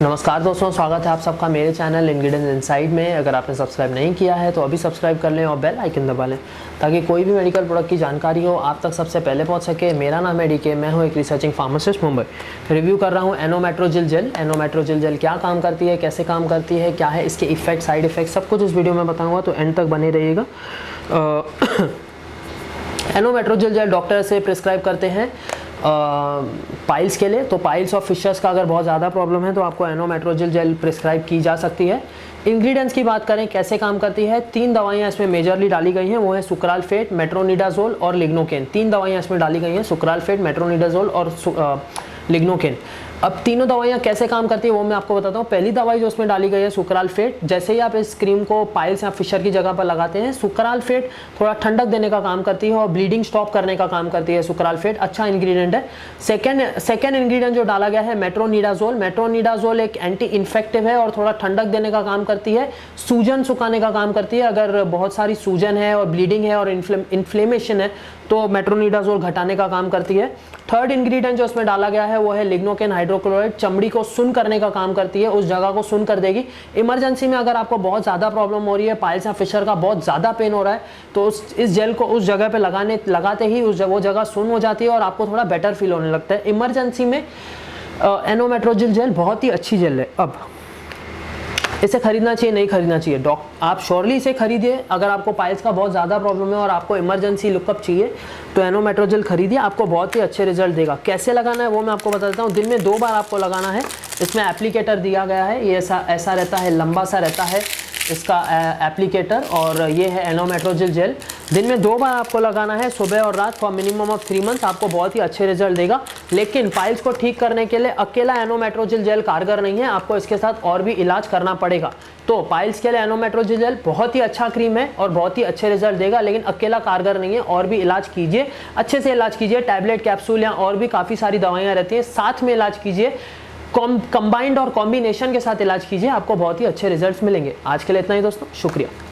नमस्कार दोस्तों, स्वागत है आप सबका मेरे चैनल इंग्रेडिएंट्स इनसाइड में। अगर आपने सब्सक्राइब नहीं किया है तो अभी सब्सक्राइब कर लें और बेल आइकन दबा लें ताकि कोई भी मेडिकल प्रोडक्ट की जानकारी हो आप तक सबसे पहले पहुंच सके। मेरा नाम है डीके, मैं हूं एक रिसर्चिंग फार्मासिस्ट मुंबई। रिव्यू कर रहा हूं मेट्रोजिल जेल। मेट्रोजिल जेल क्या काम करती है, कैसे काम करती है, क्या है इसके इफेक्ट, साइड इफेक्ट, सब कुछ इस वीडियो में बताऊँगा, तो एंड तक बने रहिएगा। मेट्रोजिल जेल डॉक्टर से प्रिस्क्राइब करते हैं पाइल्स के लिए। तो पाइल्स और फिशर्स का अगर बहुत ज़्यादा प्रॉब्लम है तो आपको मेट्रोजिल जेल प्रिस्क्राइब की जा सकती है। इंग्रेडिएंट्स की बात करें कैसे काम करती है, 3 दवाइयाँ इसमें मेजरली डाली गई हैं, वो है सुक्रालफेट, मेट्रोनिडाजोल और लिग्नोकेन। 3 दवाइयाँ इसमें डाली गई हैं, सुक्रालफेट, मेट्रोनिडाजोल और लिग्नोकेन। अब तीनों दवाइयाँ कैसे काम करती है वो मैं आपको बताता हूँ। पहली दवाई जो उसमें डाली गई है सुक्रालफेट, जैसे ही आप इस क्रीम को पाइल्स या फिशर की जगह पर लगाते हैं, सुक्रालफेट थोड़ा ठंडक देने का काम करती है और ब्लीडिंग स्टॉप करने का काम करती है। सुक्रालफेट अच्छा इंग्रेडिएंट है। सेकेंड इंग्रेडिएंट जो डाला गया है मेट्रोनिडाजोल। मेट्रोनिडाजोल एक एंटी इन्फेक्टिव है और थोड़ा ठंडक देने का काम करती है, सूजन सुखाने का काम करती है। अगर बहुत सारी सूजन है और ब्लीडिंग है और इन्फ्लेमेशन है तो मेट्रोनिडाजोल घटाने का काम करती है। थर्ड इंग्रेडिएंट जो उसमें डाला गया है वो है लिग्नोकेन हाइड्रोक्लोराइड। चमड़ी को सुन्न करने का काम करती है, उस जगह को सुन्न कर देगी। इमरजेंसी में अगर आपको बहुत ज़्यादा प्रॉब्लम हो रही है, पाइल्स या फिशर का बहुत ज़्यादा पेन हो रहा है, तो इस जेल को उस जगह पे लगाते ही वो जगह सुन्न हो जाती है और आपको थोड़ा बेटर फील होने लगता है। इमरजेंसी में मेट्रोजिल जेल बहुत ही अच्छी जेल है। अब इसे खरीदना चाहिए नहीं खरीदना चाहिए, आप श्योरली इसे खरीदिए। अगर आपको पाइल्स का बहुत ज़्यादा प्रॉब्लम है और आपको इमरजेंसी लुकअप चाहिए तो मेट्रोजिल खरीदिए, आपको बहुत ही अच्छे रिजल्ट देगा। कैसे लगाना है वो मैं आपको बता देता हूँ। दिन में 2 बार आपको लगाना है। इसमें एप्लीकेटर दिया गया है, ये ऐसा रहता है, लंबा सा रहता है इसका एप्लीकेटर, और ये है मेट्रोजिल जेल। दिन में 2 बार आपको लगाना है, सुबह और रात, फॉर मिनिमम ऑफ 3 मंथ। आपको बहुत ही अच्छे रिजल्ट देगा। लेकिन पाइल्स को ठीक करने के लिए अकेला मेट्रोजिल जेल कारगर नहीं है, आपको इसके साथ और भी इलाज करना पड़ेगा। तो पाइल्स के लिए मेट्रोजिल जेल बहुत ही अच्छा क्रीम है और बहुत ही अच्छे रिजल्ट देगा, लेकिन अकेला कारगर नहीं है, और भी इलाज कीजिए, अच्छे से इलाज कीजिए। टैबलेट, कैप्सूल या और भी काफ़ी सारी दवाइयाँ रहती हैं, साथ में इलाज कीजिए। कंबाइंड और कॉम्बिनेशन के साथ इलाज कीजिए, आपको बहुत ही अच्छे रिजल्ट्स मिलेंगे। आज के लिए इतना ही दोस्तों, शुक्रिया।